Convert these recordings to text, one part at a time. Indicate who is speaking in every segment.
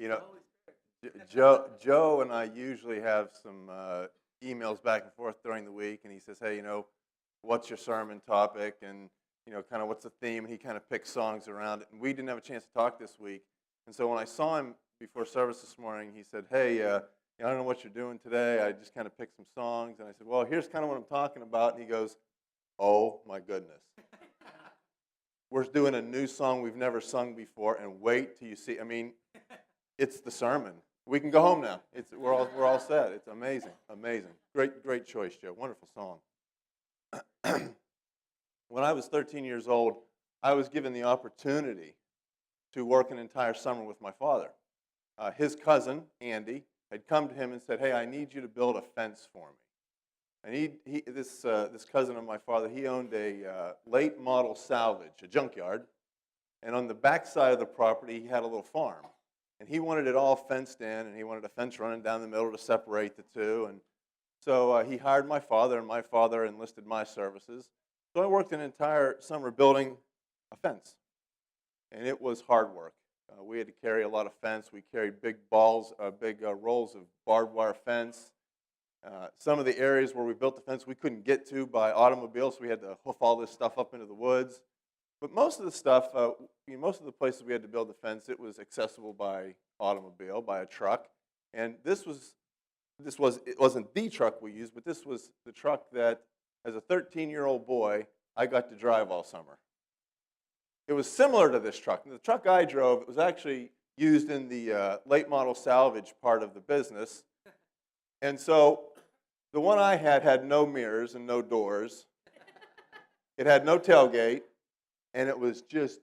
Speaker 1: You know, Joe and I usually have some emails back and forth during the week, and he says, "Hey, what's your sermon topic?" And kind of what's the theme? And he kind of picks songs around it. And we didn't have a chance to talk this week, and so when I saw him before service this morning, he said, "Hey, I don't know what you're doing today. I just kind of picked some songs." And I said, "Well, here's kind of what I'm talking about." And he goes, "Oh my goodness." We're doing a new song we've never sung before, and wait till you see. I mean, it's the sermon. We can go home now. We're all set. It's amazing, amazing. Great choice, Joe. Wonderful song. When I was 13 years old, I was given the opportunity to work an entire summer with my father. His cousin, Andy, had come to him and said, "Hey, I need you to build a fence for me." And this cousin of my father, he owned a late model salvage, a junkyard, and on the back side of the property, he had a little farm. And he wanted it all fenced in, and he wanted a fence running down the middle to separate the two. And so he hired my father, and my father enlisted my services. So I worked an entire summer building a fence, and it was hard work. We had to carry a lot of fence. We carried big rolls of barbed wire fence. Some of the areas where we built the fence we couldn't get to by automobile, so we had to hoof all this stuff up into the woods. But most of the stuff, most of the places we had to build the fence, it was accessible by automobile, by a truck. And it wasn't the truck we used, but this was the truck that, as a 13-year-old boy, I got to drive all summer. It was similar to this truck. And the truck I drove, it was actually used in the late model salvage part of the business. And so the one I had no mirrors and no doors. It had no tailgate, and it was just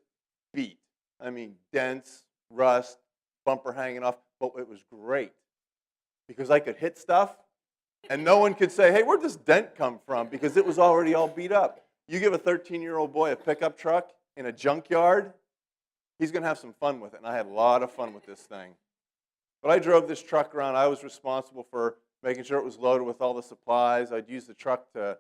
Speaker 1: beat. I mean, dense, rust, bumper hanging off, but it was great because I could hit stuff, and no one could say, "Hey, where'd this dent come from?" because it was already all beat up. You give a 13-year-old boy a pickup truck in a junkyard, he's going to have some fun with it, and I had a lot of fun with this thing. But I drove this truck around. I was responsible for making sure it was loaded with all the supplies. I'd use the truck to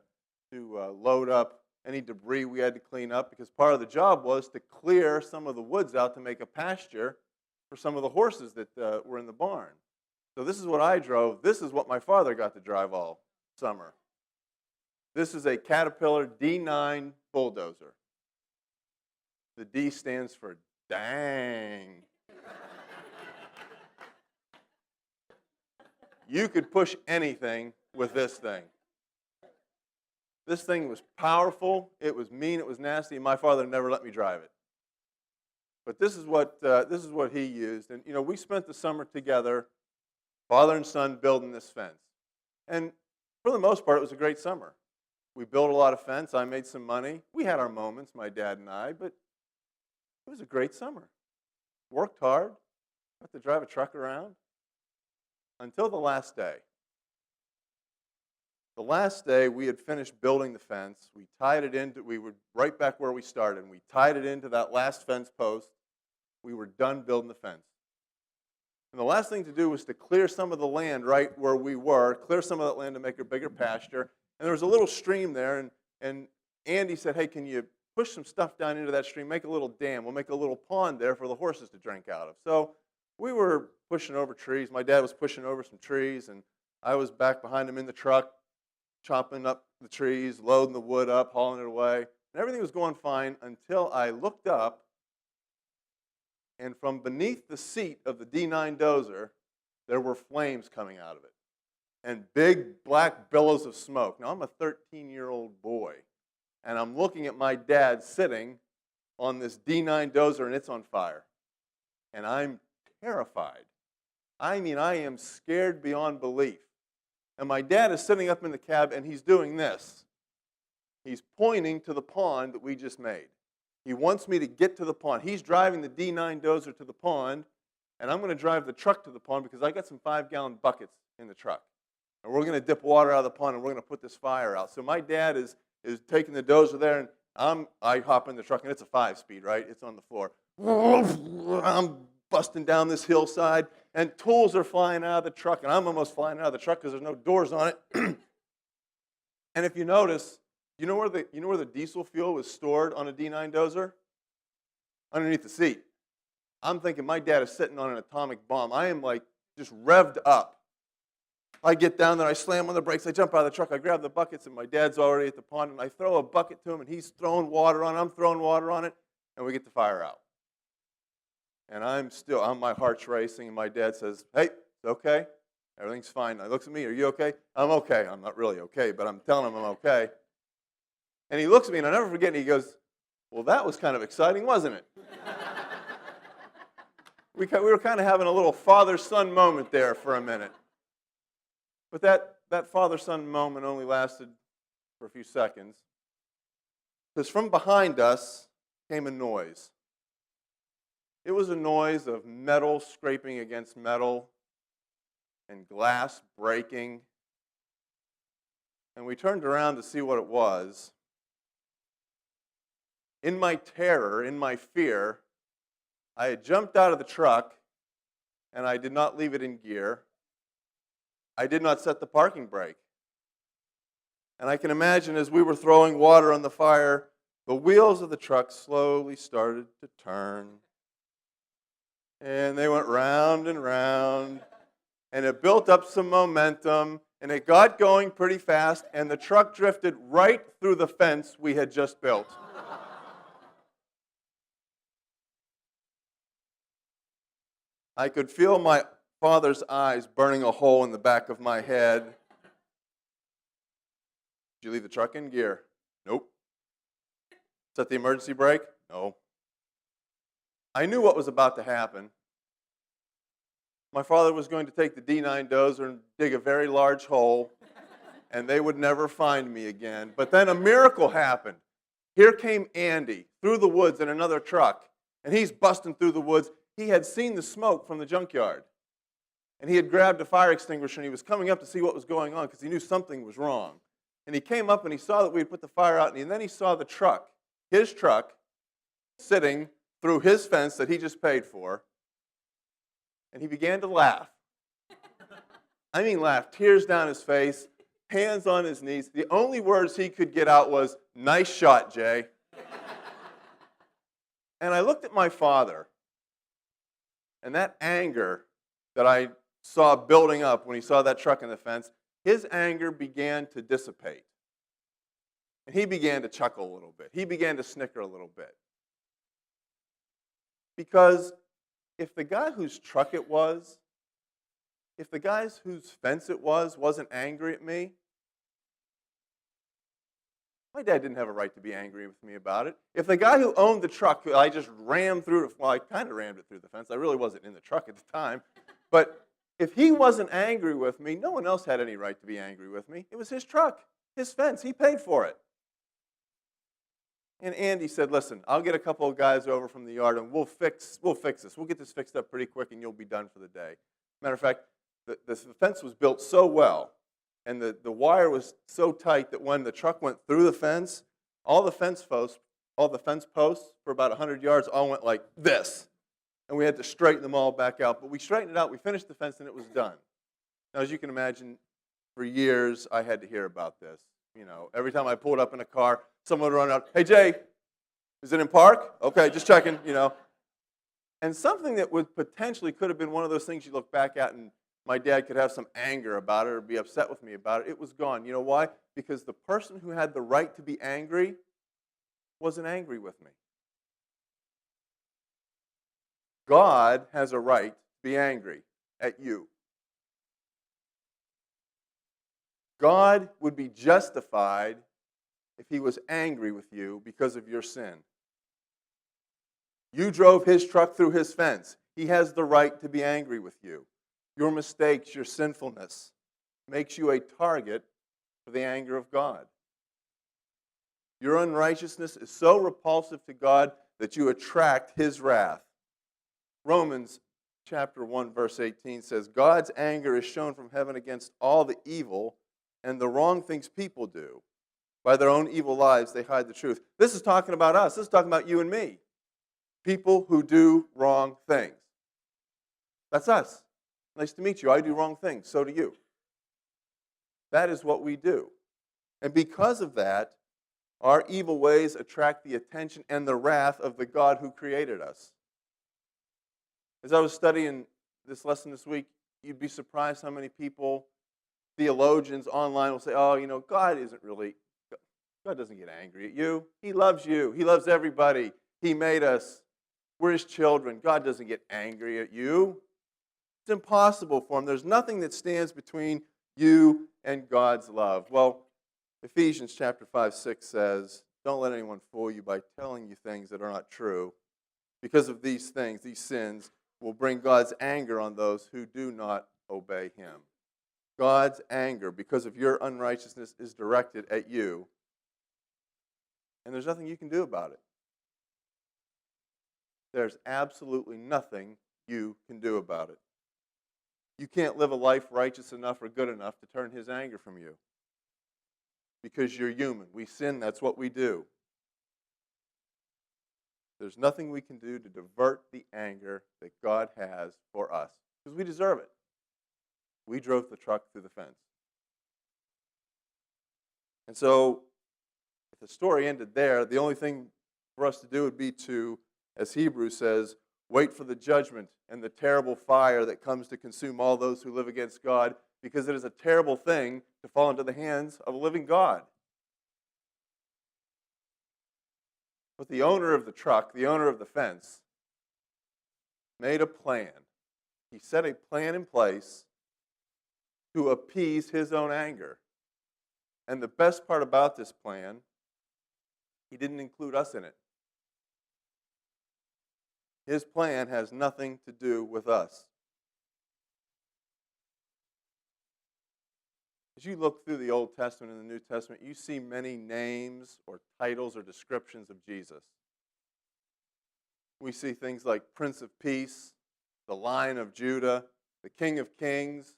Speaker 1: load up any debris we had to clean up because part of the job was to clear some of the woods out to make a pasture for some of the horses that were in the barn. So this is what I drove. This is what my father got to drive all summer. This is a Caterpillar D9 bulldozer. The D stands for dang. You could push anything with this thing. This thing was powerful, it was mean, it was nasty, and my father never let me drive it. But this is what he used. And we spent the summer together, father and son, building this fence. And for the most part, it was a great summer. We built a lot of fence. I made some money. We had our moments, my dad and I, but it was a great summer. Worked hard, got to drive a truck around. Until the last day. The last day, we had finished building the fence. We tied it into, we were right back where we started, and we tied it into that last fence post. We were done building the fence. And the last thing to do was to clear some of the land right where we were, clear some of that land to make a bigger pasture. And there was a little stream there, and Andy said, "Hey, can you push some stuff down into that stream, make a little dam. We'll make a little pond there for the horses to drink out of." So we were pushing over trees. My dad was pushing over some trees, and I was back behind him in the truck, chopping up the trees, loading the wood up, hauling it away. And everything was going fine until I looked up, and from beneath the seat of the D9 dozer, there were flames coming out of it, and big black billows of smoke. Now, I'm a 13-year-old boy, and I'm looking at my dad sitting on this D9 dozer, and it's on fire. And I'm terrified. I mean, I am scared beyond belief. And my dad is sitting up in the cab, and he's doing this. He's pointing to the pond that we just made. He wants me to get to the pond. He's driving the D9 dozer to the pond, and I'm going to drive the truck to the pond because I got some 5-gallon buckets in the truck. And we're going to dip water out of the pond, and we're going to put this fire out. So my dad is taking the dozer there, and I hop in the truck, and it's a 5-speed, right? It's on the floor. I'm busting down this hillside, and tools are flying out of the truck, and I'm almost flying out of the truck because there's no doors on it. And if you notice, you know where the diesel fuel was stored on a D9 dozer? Underneath the seat. I'm thinking my dad is sitting on an atomic bomb. I am like just revved up. I get down there, I slam on the brakes, I jump out of the truck, I grab the buckets, and my dad's already at the pond, and I throw a bucket to him, and he's throwing water on it, I'm throwing water on it, and we get the fire out. And my heart's racing, and my dad says, "Hey, it's okay. Everything's fine." He looks at me, "Are you okay?" "I'm okay." I'm not really okay, but I'm telling him I'm okay. And he looks at me, and I'll never forget, and he goes, "Well, that was kind of exciting, wasn't it?" We were kind of having a little father-son moment there for a minute. But that father-son moment only lasted for a few seconds. Because from behind us came a noise. It was a noise of metal scraping against metal and glass breaking. And we turned around to see what it was. In my terror, in my fear, I had jumped out of the truck, and I did not leave it in gear. I did not set the parking brake. And I can imagine as we were throwing water on the fire, the wheels of the truck slowly started to turn. And they went round and round. And it built up some momentum. And it got going pretty fast. And the truck drifted right through the fence we had just built. I could feel my father's eyes burning a hole in the back of my head. "Did you leave the truck in gear?" "Nope." "Set the emergency brake?" "No." I knew what was about to happen. My father was going to take the D9 dozer and dig a very large hole, and they would never find me again. But then a miracle happened. Here came Andy through the woods in another truck, and he's busting through the woods. He had seen the smoke from the junkyard, and he had grabbed a fire extinguisher, and he was coming up to see what was going on because he knew something was wrong. And he came up, and he saw that we had put the fire out, and then he saw the truck, his truck, sitting through his fence that he just paid for, and he began to laugh. I mean laugh, tears down his face, hands on his knees. The only words he could get out was, "Nice shot, Jay." And I looked at my father, and that anger that I saw building up when he saw that truck in the fence, his anger began to dissipate. And he began to chuckle a little bit. He began to snicker a little bit. Because if the guy whose truck it was, if the guy whose fence it was wasn't angry at me, my dad didn't have a right to be angry with me about it. If the guy who owned the truck, who I just rammed through, well, I kind of rammed it through the fence. I really wasn't in the truck at the time. But if he wasn't angry with me, no one else had any right to be angry with me. It was his truck, his fence. He paid for it. And Andy said, "Listen, I'll get a couple of guys over from the yard, and we'll fix this. We'll get this fixed up pretty quick, and you'll be done for the day." Matter of fact, the fence was built so well, and the wire was so tight that when the truck went through the fence, all the fence posts for about 100 yards all went like this. And we had to straighten them all back out. But we straightened it out, we finished the fence, and it was done. Now, as you can imagine, for years I had to hear about this. You know, every time I pulled up in a car, someone would run out, "Hey, Jay, is it in park? Okay, just checking," you know. And something that could have been one of those things you look back at and my dad could have some anger about it or be upset with me about it, it was gone. You know why? Because the person who had the right to be angry wasn't angry with me. God has a right to be angry at you. God would be justified if he was angry with you because of your sin. You drove his truck through his fence. He has the right to be angry with you. Your mistakes, your sinfulness makes you a target for the anger of God. Your unrighteousness is so repulsive to God that you attract his wrath. Romans chapter 1, verse 18 says, "God's anger is shown from heaven against all the evil and the wrong things people do. By their own evil lives, they hide the truth." This is talking about us. This is talking about you and me. People who do wrong things. That's us. Nice to meet you. I do wrong things. So do you. That is what we do. And because of that, our evil ways attract the attention and the wrath of the God who created us. As I was studying this lesson this week, you'd be surprised how many people, theologians online, will say, oh, God doesn't get angry at you. He loves you. He loves everybody. He made us. We're His children. God doesn't get angry at you. It's impossible for Him. There's nothing that stands between you and God's love. Well, Ephesians chapter 5:6 says, don't let anyone fool you by telling you things that are not true. Because of these things, these sins will bring God's anger on those who do not obey Him. God's anger, because of your unrighteousness, is directed at you, and there's nothing you can do about it. There's absolutely nothing you can do about it. You can't live a life righteous enough or good enough to turn His anger from you. Because you're human. We sin, that's what we do. There's nothing we can do to divert the anger that God has for us. Because we deserve it. We drove the truck through the fence. And so, if the story ended there, the only thing for us to do would be to, as Hebrews says, wait for the judgment and the terrible fire that comes to consume all those who live against God, because it is a terrible thing to fall into the hands of a living God. But the owner of the truck, the owner of the fence, made a plan. He set a plan in place to appease his own anger. And the best part about this plan, He didn't include us in it. His plan has nothing to do with us. As you look through the Old Testament and the New Testament, you see many names or titles or descriptions of Jesus. We see things like Prince of Peace, the Lion of Judah, the King of Kings,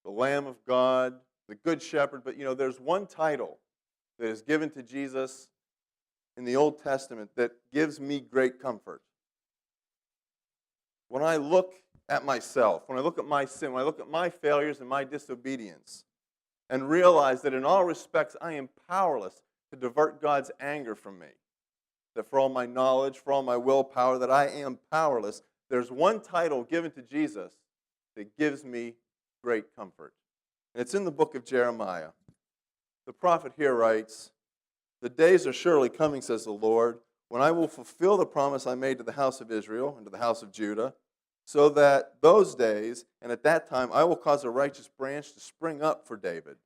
Speaker 1: the Lamb of God, the Good Shepherd. But there's one title that is given to Jesus in the Old Testament that gives me great comfort. When I look at myself, when I look at my sin, when I look at my failures and my disobedience, and realize that in all respects I am powerless to divert God's anger from me, that for all my knowledge, for all my willpower, that I am powerless, there's one title given to Jesus that gives me great comfort. And it's in the book of Jeremiah. The prophet here writes, "The days are surely coming, says the Lord, when I will fulfill the promise I made to the house of Israel and to the house of Judah, so that those days, and at that time, I will cause a righteous branch to spring up for David,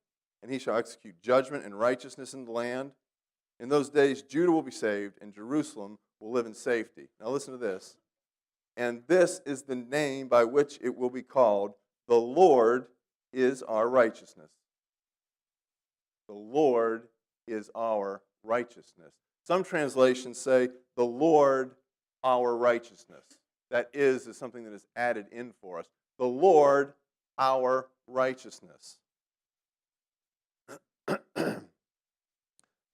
Speaker 1: and he shall execute judgment and righteousness in the land. In those days, Judah will be saved, and Jerusalem will live in safety." Now listen to this. "And this is the name by which it will be called, the Lord is our righteousness." The Lord is our righteousness. Some translations say, the Lord our righteousness. That is something that is added in for us. The Lord our righteousness.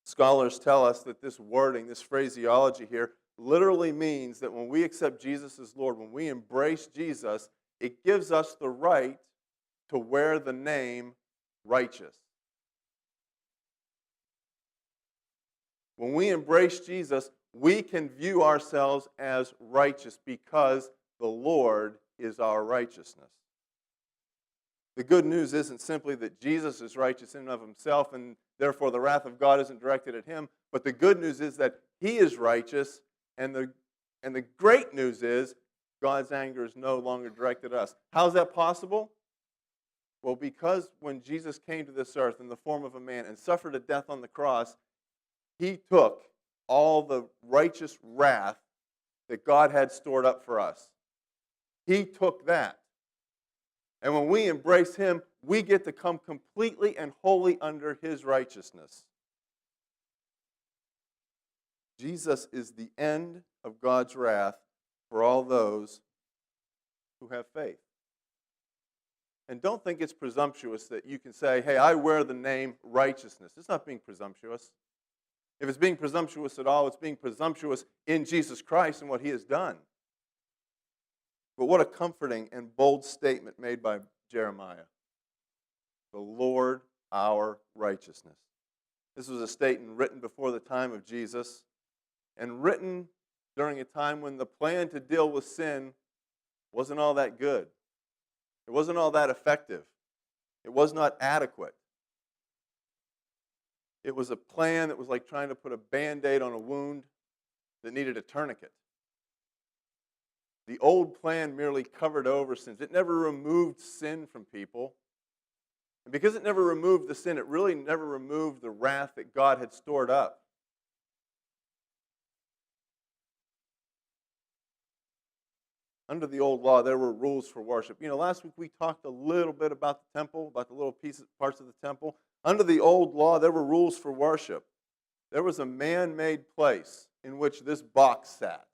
Speaker 1: Scholars tell us that this wording, this phraseology here, literally means that when we accept Jesus as Lord, when we embrace Jesus, it gives us the right to wear the name righteous. When we embrace Jesus, we can view ourselves as righteous because the Lord is our righteousness. The good news isn't simply that Jesus is righteous in and of Himself and therefore the wrath of God isn't directed at Him, but the good news is that He is righteous, and the great news is God's anger is no longer directed at us. How is that possible? Well, because when Jesus came to this earth in the form of a man and suffered a death on the cross, He took all the righteous wrath that God had stored up for us. He took that. And when we embrace Him, we get to come completely and wholly under His righteousness. Jesus is the end of God's wrath for all those who have faith. And don't think it's presumptuous that you can say, hey, I wear the name righteousness. It's not being presumptuous. If it's being presumptuous at all, it's being presumptuous in Jesus Christ and what He has done. But what a comforting and bold statement made by Jeremiah. The Lord our righteousness. This was a statement written before the time of Jesus and written during a time when the plan to deal with sin wasn't all that good. It wasn't all that effective. It was not adequate. It was a plan that was like trying to put a Band-Aid on a wound that needed a tourniquet. The old plan merely covered over sins. It never removed sin from people. And because it never removed the sin, it really never removed the wrath that God had stored up. Under the old law, there were rules for worship. Last week we talked a little bit about the temple, about the little parts of the temple. Under the old law, there were rules for worship. There was a man-made place in which this box sat,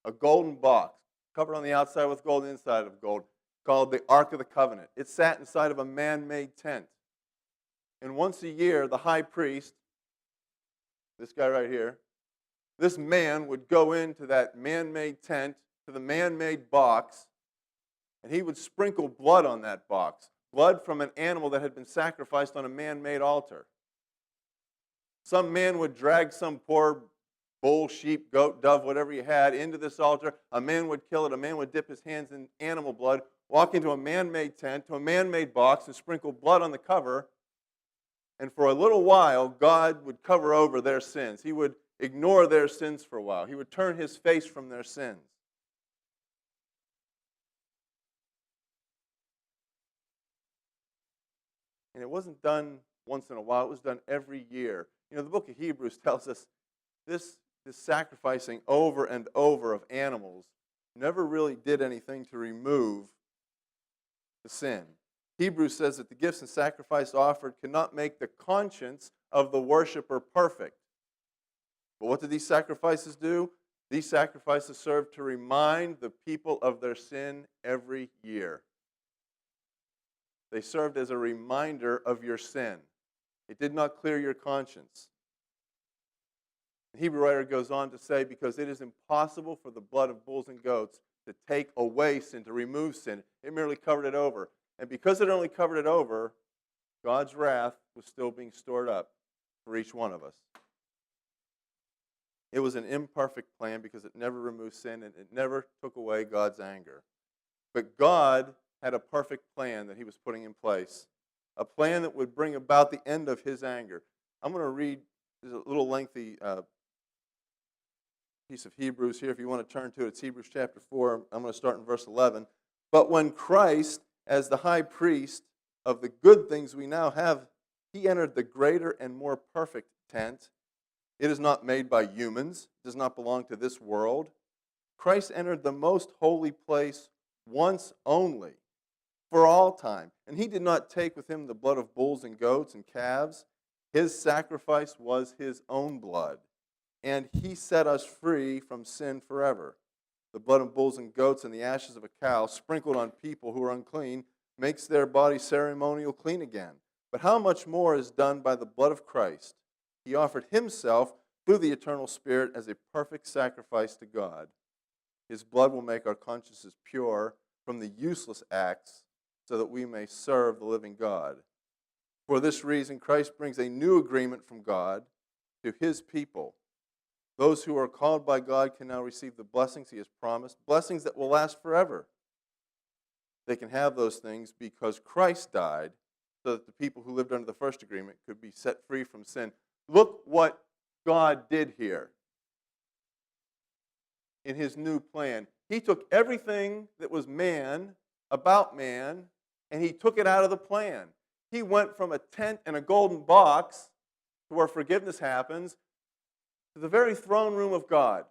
Speaker 1: a golden box, covered on the outside with gold, the inside of gold, called the Ark of the Covenant. It sat inside of a man-made tent. And once a year, the high priest, this guy right here, this man would go into that man-made tent, to the man-made box, and he would sprinkle blood on that box, blood from an animal that had been sacrificed on a man-made altar. Some man would drag some poor bull, sheep, goat, dove, whatever you had, into this altar. A man would kill it. A man would dip his hands in animal blood, walk into a man-made tent, to a man-made box, and sprinkle blood on the cover. And for a little while, God would cover over their sins. He would ignore their sins for a while. He would turn his face from their sins. And it wasn't done once in a while. It was done every year. The book of Hebrews tells us this sacrificing over and over of animals never really did anything to remove the sin. Hebrews says that the gifts and sacrifice offered cannot make the conscience of the worshiper perfect. But what do these sacrifices do? These sacrifices serve to remind the people of their sin every year. They served as a reminder of your sin. It did not clear your conscience. The Hebrew writer goes on to say, because it is impossible for the blood of bulls and goats to take away sin, to remove sin. It merely covered it over. And because it only covered it over, God's wrath was still being stored up for each one of us. It was an imperfect plan because it never removed sin and it never took away God's anger. But God had a perfect plan that he was putting in place, a plan that would bring about the end of his anger. I'm going to read a little lengthy piece of Hebrews here. If you want to turn to it, it's Hebrews chapter 4. I'm going to start in verse 11. But when Christ, as the high priest of the good things we now have, he entered the greater and more perfect tent. It is not made by humans, it does not belong to this world. Christ entered the most holy place once only, for all time. And he did not take with him the blood of bulls and goats and calves. His sacrifice was his own blood. And he set us free from sin forever. The blood of bulls and goats and the ashes of a cow sprinkled on people who are unclean makes their body ceremonial clean again. But how much more is done by the blood of Christ? He offered himself through the eternal Spirit as a perfect sacrifice to God. His blood will make our consciences pure from the useless acts so that we may serve the living God. For this reason, Christ brings a new agreement from God to his people. Those who are called by God can now receive the blessings he has promised, blessings that will last forever. They can have those things because Christ died so that the people who lived under the first agreement could be set free from sin. Look what God did here in his new plan. He took everything that was man, about man, and he took it out of the plan. He went from a tent and a golden box to where forgiveness happens to the very throne room of God.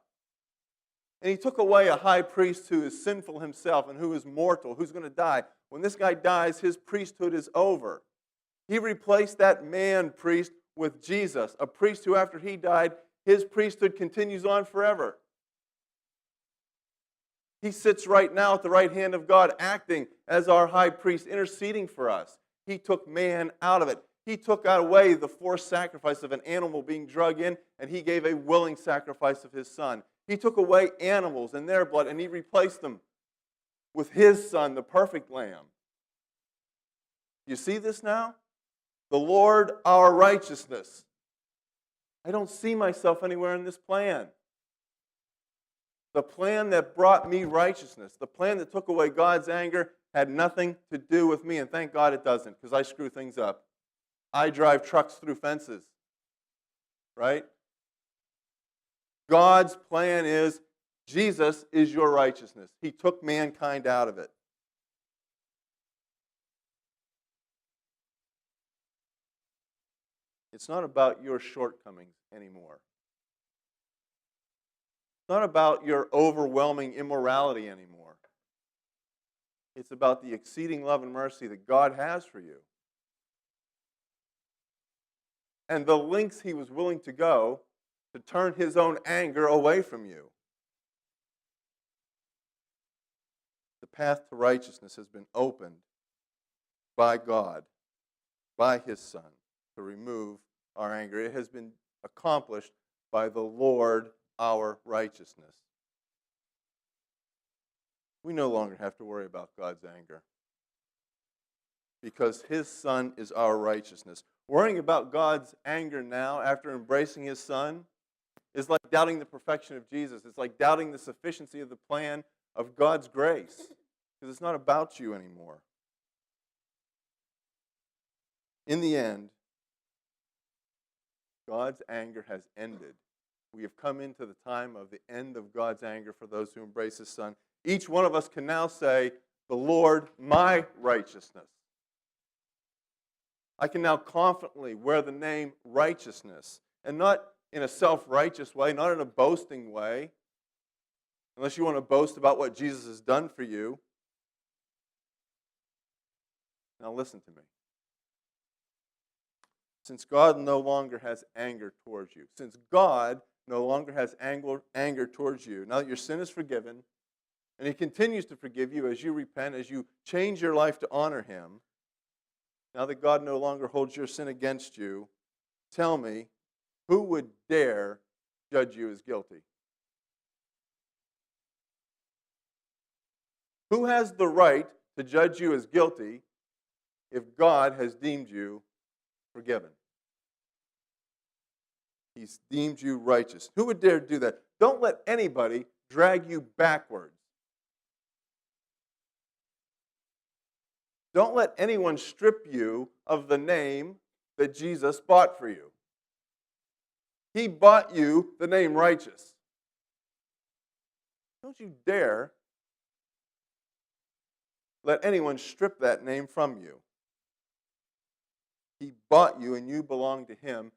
Speaker 1: And he took away a high priest who is sinful himself and who is mortal, who's going to die. When this guy dies, his priesthood is over. He replaced that man priest with Jesus, a priest who after he died, his priesthood continues on forever. He sits right now at the right hand of God, acting as our high priest, interceding for us. He took man out of it. He took away the forced sacrifice of an animal being drug in, and he gave a willing sacrifice of his son. He took away animals and their blood, and he replaced them with his son, the perfect lamb. You see this now? The Lord, our righteousness. I don't see myself anywhere in this plan. The plan that brought me righteousness, the plan that took away God's anger, had nothing to do with me. And thank God it doesn't, because I screw things up. I drive trucks through fences. Right? God's plan is Jesus is your righteousness. He took mankind out of it. It's not about your shortcomings anymore. It's not about your overwhelming immorality anymore. It's about the exceeding love and mercy that God has for you. And the lengths he was willing to go to turn his own anger away from you. The path to righteousness has been opened by God, by his Son, to remove our anger. It has been accomplished by the Lord, our righteousness. We no longer have to worry about God's anger, because his Son is our righteousness. Worrying about God's anger now, after embracing his Son, is like doubting the perfection of Jesus. It's like doubting the sufficiency of the plan of God's grace, because it's not about you anymore. In the end, God's anger has ended. We have come into the time of the end of God's anger for those who embrace his Son. Each one of us can now say, "The Lord, my righteousness." I can now confidently wear the name righteousness, and not in a self-righteous way, not in a boasting way, unless you want to boast about what Jesus has done for you. Now listen to me. Since God no longer has anger towards you, since God no longer has anger towards you, now that your sin is forgiven, and he continues to forgive you as you repent, as you change your life to honor him, now that God no longer holds your sin against you, tell me, who would dare judge you as guilty? Who has the right to judge you as guilty if God has deemed you forgiven? He's deemed you righteous. Who would dare do that? Don't let anybody drag you backwards. Don't let anyone strip you of the name that Jesus bought for you. He bought you the name righteous. Don't you dare let anyone strip that name from you. He bought you and you belong to him.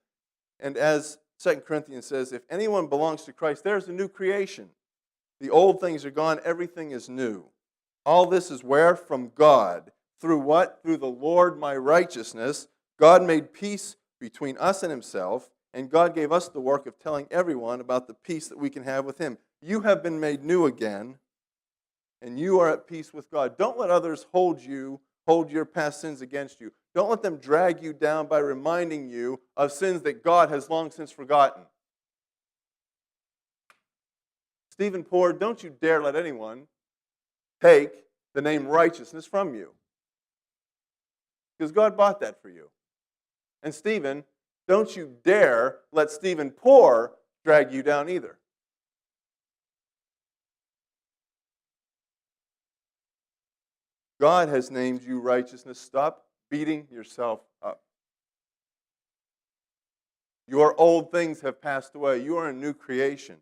Speaker 1: And as 2 Corinthians says, if anyone belongs to Christ, there's a new creation. The old things are gone, everything is new. All this is where? From God. Through what? Through the Lord my righteousness. God made peace between us and himself, and God gave us the work of telling everyone about the peace that we can have with him. You have been made new again, and you are at peace with God. Don't let others hold your past sins against you. Don't let them drag you down by reminding you of sins that God has long since forgotten. Stephen Poor, don't you dare let anyone take the name righteousness from you, because God bought that for you. And Stephen, don't you dare let Stephen Poor drag you down either. God has named you righteousness. Stop beating yourself up. Your old things have passed away. You are a new creation.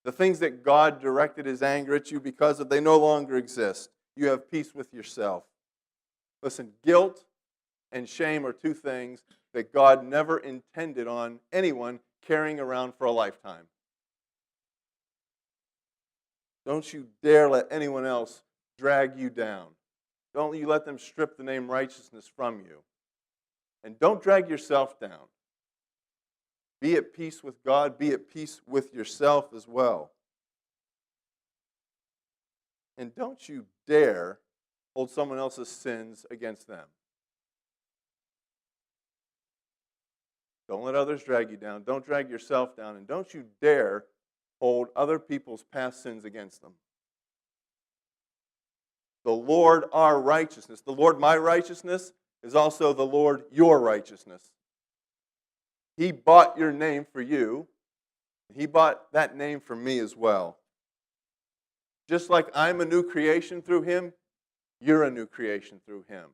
Speaker 1: The things that God directed his anger at you because of, they no longer exist. You have peace with yourself. Listen, guilt and shame are two things that God never intended on anyone carrying around for a lifetime. Don't you dare let anyone else drag you down. Don't you let them strip the name righteousness from you. And don't drag yourself down. Be at peace with God. Be at peace with yourself as well. And don't you dare hold someone else's sins against them. Don't let others drag you down. Don't drag yourself down. And don't you dare hold other people's past sins against them. The Lord our righteousness, the Lord my righteousness, is also the Lord your righteousness. He bought your name for you. He bought that name for me as well. Just like I'm a new creation through him, you're a new creation through him.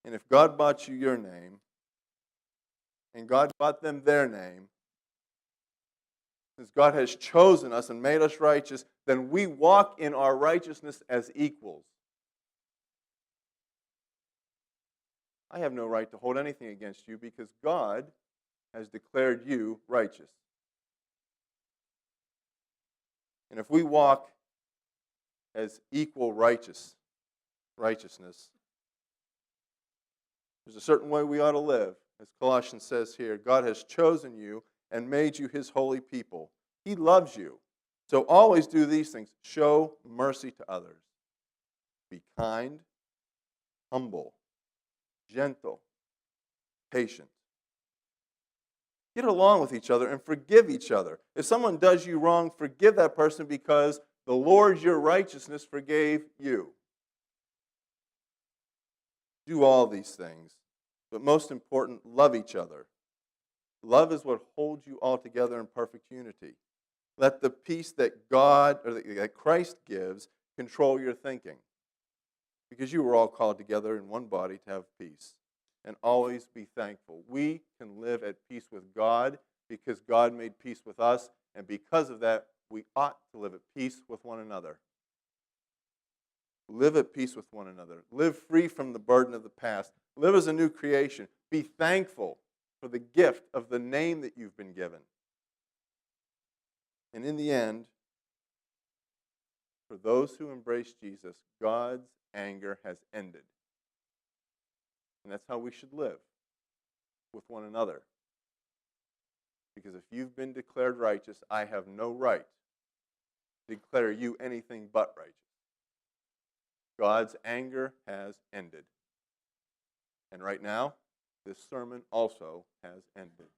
Speaker 1: And if God bought you your name, and God bought them their name, since God has chosen us and made us righteous, then we walk in our righteousness as equals. I have no right to hold anything against you because God has declared you righteous. And if we walk as equal righteousness, there's a certain way we ought to live. As Colossians says here, God has chosen you and made you his holy people. He loves you. So always do these things. Show mercy to others. Be kind, humble, gentle, patient. Get along with each other and forgive each other. If someone does you wrong, forgive that person because the Lord, your righteousness, forgave you. Do all these things. But most important, love each other. Love is what holds you all together in perfect unity. Let the peace that God or that Christ gives control your thinking. Because you were all called together in one body to have peace. And always be thankful. We can live at peace with God because God made peace with us. And because of that, we ought to live at peace with one another. Live at peace with one another. Live free from the burden of the past. Live as a new creation. Be thankful for the gift of the name that you've been given. And in the end, for those who embrace Jesus, God's anger has ended. And that's how we should live with one another. Because if you've been declared righteous, I have no right to declare you anything but righteous. God's anger has ended. And right now, this sermon also has ended.